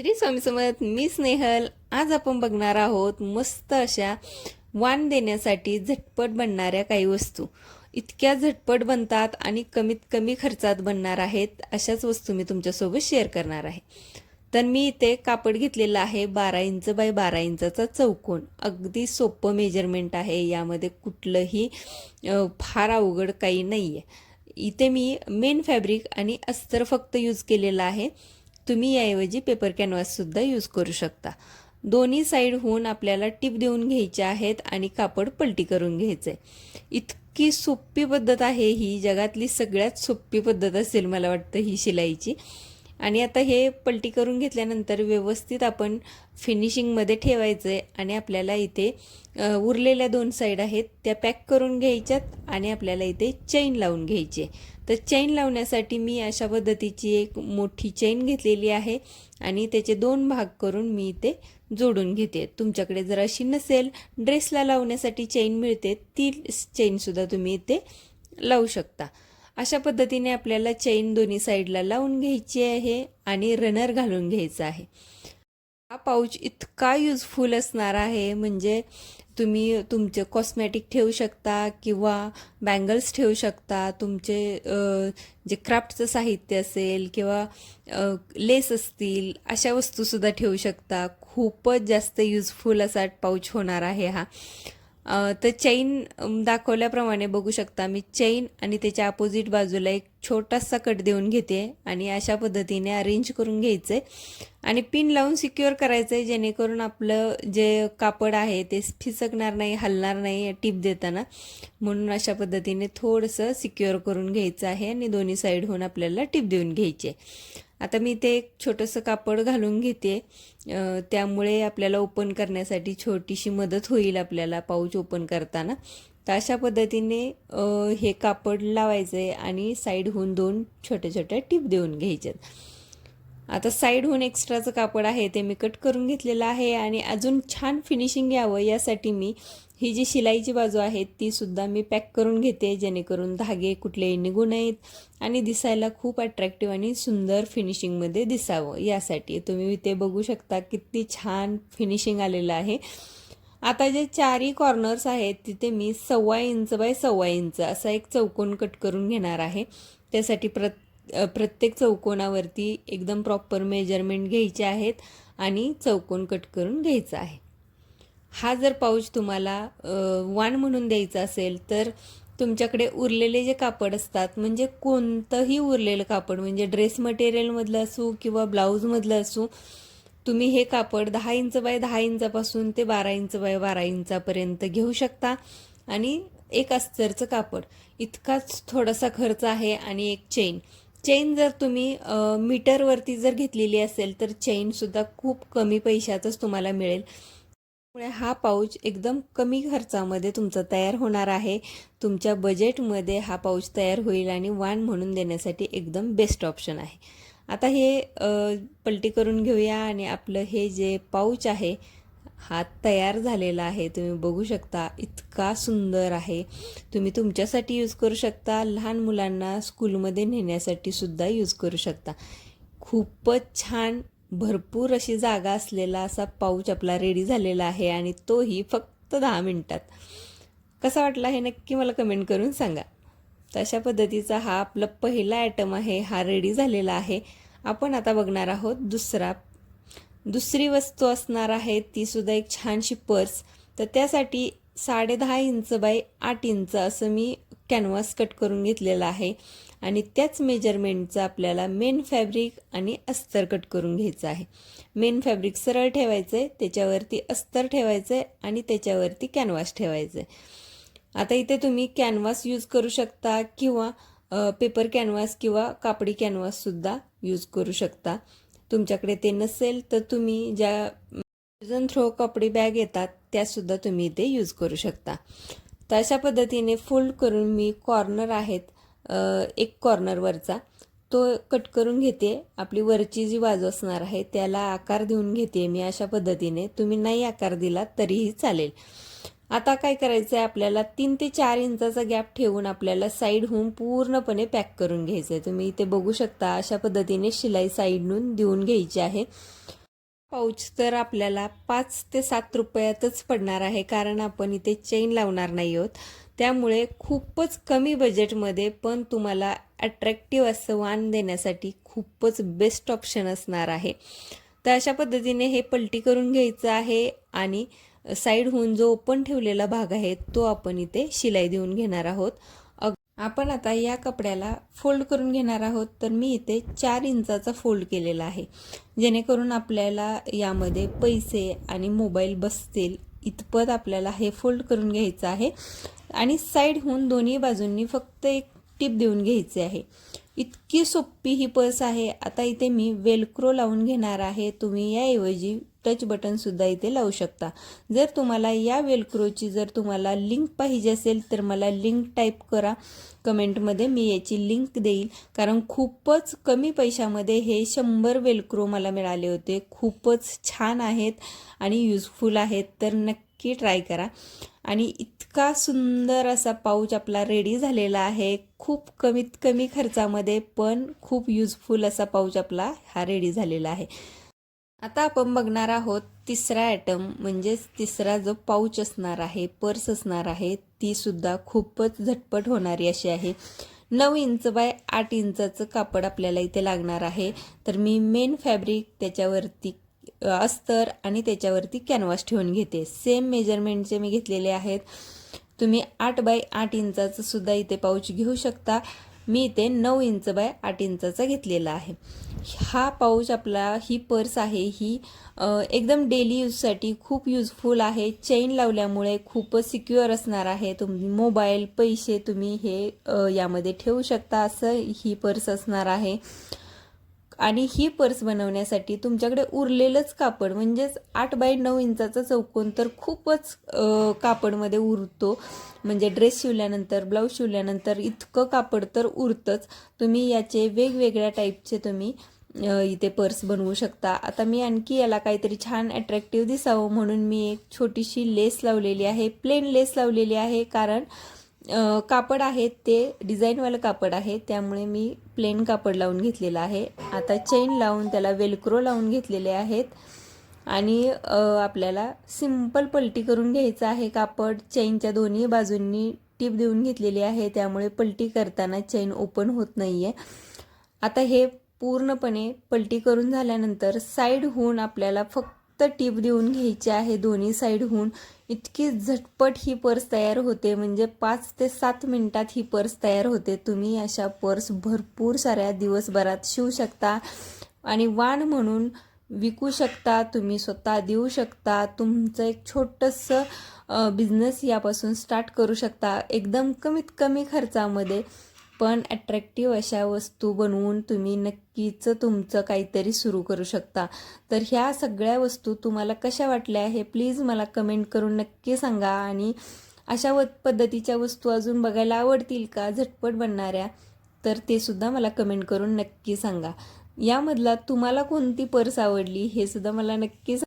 श्री स्वामी समर्थ. मी स्नेहल. आज आपण बघणार आहोत मस्त अशा वाण देण्यासाठी झटपट बनणाऱ्या काही वस्तू. इतक्या झटपट बनतात आणि कमीत कमी खर्चात बनणार आहेत अशाच वस्तू मी तुमच्यासोबत शेअर करणार आहे. तर मी इथे कापड घेतलेला आहे 12 इंच बाय 12 इंचाचा चौकोन. अगदी सोपं मेजरमेंट आहे, यामध्ये कुठलंही फार अवघड काही नाही आहे. इथे मी मेन फॅब्रिक आणि अस्तर फक्त यूज केलेला आहे. तुम्ही याऐवजी पेपर कॅनव्हाससुद्धा यूज करू शकता. दोन्ही साईडहून आपल्याला टिप देऊन घ्यायच्या आहेत आणि कापड पलटी करून घ्यायचं आहे. इतकी सोपी पद्धत आहे ही, जगातली सगळ्यात सोपी पद्धत असेल मला वाटतं ही शिलाईची. आणि आता हे पलटी करून घेतल्यानंतर व्यवस्थित आपण फिनिशिंगमध्ये ठेवायचं आहे आणि आपल्याला इथे उरलेल्या 2 साईड आहेत त्या पॅक करून घ्यायच्यात आणि आपल्याला इथे चैन लावून घ्यायची आहे. तर चैन लावण्यासाठी मी अशा पद्धतीची एक मोठी चैन घेतलेली आहे आणि त्याचे 2 भाग करून मी इथे जोडून घेते. तुमच्याकडे जर अशी नसेल, ड्रेसला लावण्यासाठी चैन मिळते, ती चैनसुद्धा तुम्ही इथे लावू शकता. अशा पद्धतीने आपल्याला चैन दोन्ही साईडला लावून घ्यायची आहे आणि रनर घालून घ्यायचा आहे. हा पाऊच इतका युजफुल असणार आहे, म्हणजे तुम्ही तुमचे कॉस्मॅटिक ठेवू शकता किंवा बँगल्स ठेवू शकता. तुमचे जे क्राफ्टचं साहित्य असेल किंवा लेस असतील अशा वस्तूसुद्धा ठेवू शकता. खूपच जास्त युजफुल असा पाऊच होणार आहे हा. तर चैन दाखवल्याप्रमाणे बघू शकता, मी चैन आणि त्याच्या अपोजिट बाजूला एक छोटासा कट देऊन घेते आणि अशा पद्धतीने अरेंज करून घ्यायचं आहे आणि पिन लावून सिक्युअर करायचं आहे, जेणेकरून आपलं जे कापड आहे ते फिसकणार नाही, हलणार नाही टिप देताना. म्हणून अशा पद्धतीने थोडंसं सिक्युअर करून घ्यायचं आहे आणि दोन्ही साईडहून आपल्याला टिप देऊन घ्यायची आहे. आता मी ते एक छोटंसं कापड घालून घेते, त्यामुळे आपल्याला ओपन करण्यासाठी छोटीशी मदत होईल आपल्याला पाऊच ओपन करताना. तर अशा पद्धतीने हे कापड लावायचं आहे आणि साईडहून 2 छोट्या छोट्या टिप देऊन घ्यायच्यात. आता साईडहून एक्स्ट्राचं कापड आहे ते मी कट करून घेतलेलं आहे आणि अजून छान फिनिशिंग यावं यासाठी मी ही जी शिलाईची बाजू आहे ती सुद्धा मी पॅक करून घेते, जेणेकरून धागे कुठलेही निघू नयेत आणि दिसायला खूप अट्रॅक्टिव्ह आणि सुंदर फिनिशिंगमध्ये दिसावं यासाठी. तुम्ही इथे बघू शकता किती छान फिनिशिंग आलेलं आहे. आता जे 4 कॉर्नर्स आहेत तिथे मी 1.25 इंच बाय 1.25 इंच असा एक चौकोन कट करून घेणार आहे. त्यासाठी प्रत्येक चौकोनावरती एकदम प्रॉपर मेजरमेंट घ्यायचे आहेत आणि चौकोन कट करून घ्यायचा आहे. हा जर पाऊच तुम्हाला वाण म्हणून द्यायचा असेल तर तुमच्याकडे उरलेले जे कापड असतात, म्हणजे कोणतंही उरलेलं कापड, म्हणजे ड्रेस मटेरियलमधलं असू किंवा ब्लाऊजमधलं असू, तुम्ही हे कापड 10 इंच बाय 10 इंचापासून ते 12 इंच बाय 12 इंचापर्यंत घेऊ शकता आणि एक अस्तरचं कापड. इतकाच थोडासा खर्च आहे आणि एक चेन जर तुम्ही मीटरवरती जर घेतलेली असेल तर चेनसुद्धा खूप कमी पैशातच तुम्हाला मिळेल. त्यामुळे हा पाऊच एकदम कमी खर्चामध्ये तुमचा तयार होणार आहे. तुमच्या बजेटमध्ये हा पाऊच तयार होईल आणि वाण म्हणून देण्यासाठी एकदम बेस्ट ऑप्शन आहे. आता हे पलटी करून घेऊया आणि आपलं हे जे पाऊच आहे हा तयार झालेला आहे. तुम्ही बघू शकता इतका सुंदर आहे. तुम्ही तुमच्यासाठी यूज करू शकता, लहान मुलांना स्कूलमध्ये नेण्यासाठी सुद्धा यूज करू शकता. खूपच छान भरपूर अशी जागा असलेला असा पाऊच आपला रेडी झालेला आहे आणि तोही फक्त 10 मिनिटात. कसा वाटला हे नक्की मला कमेंट करून सांगा. तशा पद्धतीचा हा आपला पहिला आयटम आहे, हा रेडी झालेला आहे. आपण आता बघणार आहोत दुसरी वस्तू असणार आहे, ती सुद्धा एक छानशी पर्स. तर त्यासाठी 10.5 इंच बाय 8 इंच असं मी कॅनव्हास कट करून घेतलेला आहे आणि त्याच मेजरमेंटचं आपल्याला मेन फॅब्रिक आणि अस्तर कट करून घ्यायचं आहे. मेन फॅब्रिक सरळ ठेवायचं आहे, त्याच्यावरती अस्तर ठेवायचं आहे आणि त्याच्यावरती कॅनव्हास ठेवायचं आहे. आता इथे तुम्ही कॅनव्हास यूज करू शकता किंवा पेपर कॅनव्हास किंवा कापडी कॅनव्हाससुद्धा यूज करू शकता. तुमच्याकडे ते नसेल तर तुम्ही ज्या यूज अँड थ्रो कपडे बॅग येतात त्यासुद्धा तुम्ही इथे यूज करू शकता. तर अशा पद्धतीने फोल्ड करून मी कॉर्नर आहेत एक कॉर्नरवरचा तो कट करून घेते. आपली वरची जी बाजू असणार आहे त्याला आकार देऊन घेते मी अशा पद्धतीने. तुम्ही नाही आकार दिला तरीही चालेल. आता काय करायचं आहे, आपल्याला 3 ते 4 इंचाचा गॅप ठेवून आपल्याला साईडहून पूर्णपणे पॅक करून घ्यायचं आहे. तुम्ही इथे बघू शकता अशा पद्धतीने शिलाई साईडहून देऊन घ्यायची आहे. पाऊच तर आपल्याला 5 ते 7 रुपयातच पडणार आहे, कारण आपण इथे चेन लावणार नाही आहोत. त्यामुळे खूपच कमी बजेटमध्ये पण तुम्हाला अट्रॅक्टिव्ह असं वाण देण्यासाठी खूपच बेस्ट ऑप्शन असणार आहे. तर अशा पद्धतीने हे पलटी करून घ्यायचं आहे आणि साईडहून जो ओपन ठेवलेला भाग आहे तो आपण इथे शिलाई देऊन घेणार आहोत. आपण आता या कपड्याला फोल्ड करून घेणार आहोत. तर मी इथे 4 इंचाचा फोल्ड केलेला आहे, जेणेकरून आपल्याला यामध्ये पैसे आणि मोबाईल बसतील इतपत आपल्याला हे फोल्ड करून घ्यायचं आहे. आणि साईडहून दोन्ही बाजूंनी फक्त एक टिप देऊन घ्यायचे आहे. इतकी सोपी ही पर्स आहे. आता इथे मी वेलक्रो लावून घेणार आहे. तुम्ही याऐवजी टच बटनसुद्धा इथे लावू शकता. जर तुम्हाला या वेलक्रोची जर तुम्हाला लिंक पाहिजे असेल तर मला लिंक टाईप करा कमेंटमध्ये, मी याची लिंक देईल. कारण खूपच कमी पैशामध्ये हे 100 वेलक्रो मला मिळाले होते. खूपच छान आहेत आणि युजफुल आहेत, तर नक्की ट्राय करा. आणि इतका सुंदर असा पाऊच आपला रेडी झालेला आहे. खूप कमीत कमी खर्चामध्ये पण खूप युजफुल असा पाऊच आपला हा रेडी झालेला आहे. आता आपण बघणार आहोत तिसरा आयटम, म्हणजेच तिसरा जो पाऊच असणार आहे, पर्स असणार आहे, ती सुद्धा खूपच झटपट होणारी अशी आहे. 9 इंच बाय 8 इंचाचं कापड आपल्याला इथे लागणार आहे. तर मी मेन फॅब्रिक, त्याच्यावरती अस्तर आणि त्याच्यावरती कॅनव्हास ठेवून घेते. सेम मेजरमेंटचे मी घेतलेले आहेत. तुम्ही 8 बाय 8 इंचाचं सुद्धा इथे पाऊच घेऊ शकता. मी इथे 9 इंच बाय 8 इंचाचा घेतलेला आहे. हा पाऊच आपला, ही पर्स आहे ही एकदम डेली यूजसाठी खूप युजफुल आहे. चेन लावल्यामुळे खूपच सिक्युअर असणार आहे. तुम्ही मोबाईल, पैसे तुम्ही हे यामध्ये ठेवू शकता, असं ही पर्स असणार आहे. आणि ही पर्स बनवण्यासाठी तुमच्याकडे उरलेलंच कापड, म्हणजेच 8 बाय 9 इंचाचा चौकोन तर खूपच कापडमध्ये उरतो. म्हणजे ड्रेस शिवल्यानंतर, ब्लाऊज शिवल्यानंतर इतकं कापड तर उरतंच. तुम्ही याचे वेगवेगळ्या टाईपचे तुम्ही इथे पर्स बनवू शकता. आता मी आणखी याला काहीतरी छान अट्रॅक्टिव्ह दिसावं म्हणून मी एक छोटीशी लेस लावलेली आहे, प्लेन लेस लावलेली आहे. कारण कापड आहे ते डिझाईनवालं कापड आहे, त्यामुळे मी प्लेन कापड लावून घेतलेलं आहे. आता चेन लावून त्याला वेलक्रो लावून घेतलेले आहेत. आणि आपल्याला सिंपल पलटी करून घ्यायचं आहे कापड. चेनच्या दोन्ही बाजूंनी टीप देऊन घेतलेली आहे, त्यामुळे पलटी करताना चेन ओपन होत नाही आहे. आता हे पूर्णपणे पलटी करून झाल्यानंतर साईडहून आपल्याला फक्त टीप देऊन घ्यायची आहे, दोन्ही साईडहून. इतकी झटपट ही पर्स तयार होते, म्हणजे 5 ते 7 मिनिटात ही पर्स तयार होते. तुम्ही अशा पर्स भरपूर साऱ्या दिवसभरात शिवू शकता आणि वाण म्हणून विकू शकता. तुम्ही स्वतः देऊ शकता. तुमचं एक छोटंसं बिझनेस यापासून स्टार्ट करू शकता, एकदम कमीत कमी खर्चामध्ये. पण अट्रॅक्टिव्ह अशा वस्तू बनवून तुम्ही नक्कीच तुमचं काहीतरी सुरू करू शकता. तर ह्या सगळ्या वस्तू तुम्हाला कशा वाटल्या हे प्लीज मला कमेंट करून नक्की सांगा. आणि अशा पद्धतीच्या वस्तू अजून बघायला आवडतील का झटपट बनणाऱ्या, तर ते सुद्धा मला कमेंट करून नक्की सांगा. यामधला तुम्हाला कोणती पर्स आवडली हे सुद्धा मला नक्की